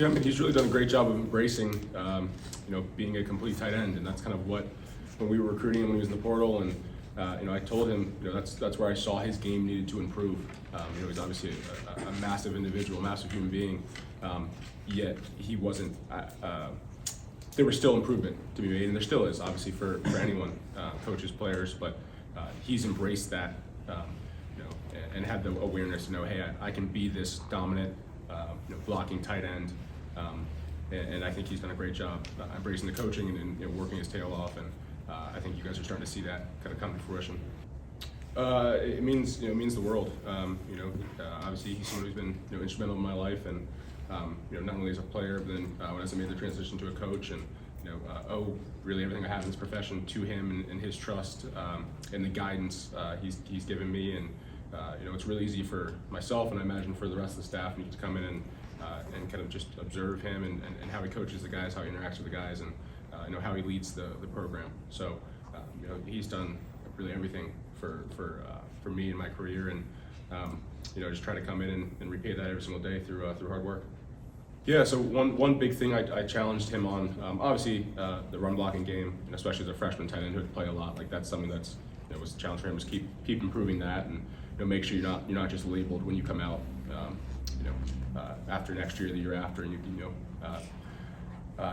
Yeah, I mean, he's really done a great job of embracing, being a complete tight end, and that's kind of what when we were recruiting him when he was in the portal, and I told him, that's where I saw his game needed to improve. He's obviously a massive individual, massive human being, yet he wasn't. There was still improvement to be made, and there still is, obviously, for anyone, coaches, players, but he's embraced that, and had the awareness to know, hey, I can be this dominant, blocking tight end. And I think he's done a great job embracing the coaching and working his tail off, and I think you guys are starting to see that kind of come to fruition. It means the world. Obviously he's someone who's been instrumental in my life, and not only as a player, but then when I made the transition to a coach, and owe really everything I have in this profession to him and his trust and the guidance he's given me, and it's really easy for myself, and I imagine for the rest of the staff, to come in and kind of just observe him and how he coaches the guys, how he interacts with the guys, and how he leads the program. So he's done really everything for me in my career, and just try to come in and repay that every single day through hard work. Yeah, so one big thing I challenged him on, obviously the run blocking game, and especially as a freshman tight end who would play a lot, like that's something that's was a challenge for him, was keep improving that, and make sure you're not just labeled when you come out, after next year, the year after, and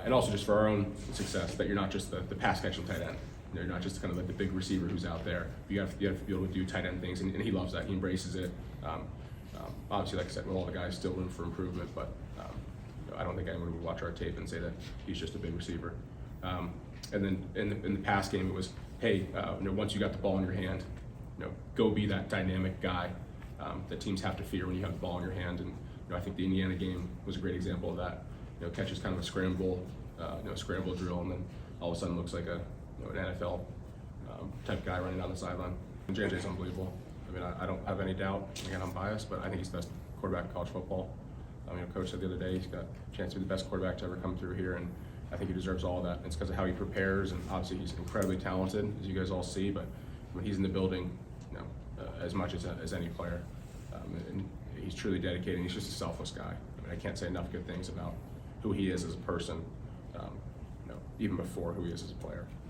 and also just for our own success, that you're not just the pass catching tight end. You're not just kind of like the big receiver who's out there. You have to be able to do tight end things, and he loves that. He embraces it. Obviously, like I said, with all the guys, still room for improvement, but I don't think anyone would watch our tape and say that he's just a big receiver. And then in the pass game, it was, hey, once you got the ball in your hand, go be that dynamic guy that teams have to fear when you have the ball in your hand. And I think the Indiana game was a great example of that. Catches kind of a scramble drill, and then all of a sudden looks like an NFL type guy running down the sideline. And JJ's unbelievable. I mean, I don't have any doubt. Again, I'm biased, but I think he's the best quarterback in college football. Coach said the other day he's got a chance to be the best quarterback to ever come through here, and I think he deserves all of that. It's because of how he prepares, and obviously he's incredibly talented, as you guys all see. But when he's in the building, as much as any player, and he's truly dedicated. He's just a selfless guy. I can't say enough good things about who he is as a person, even before who he is as a player.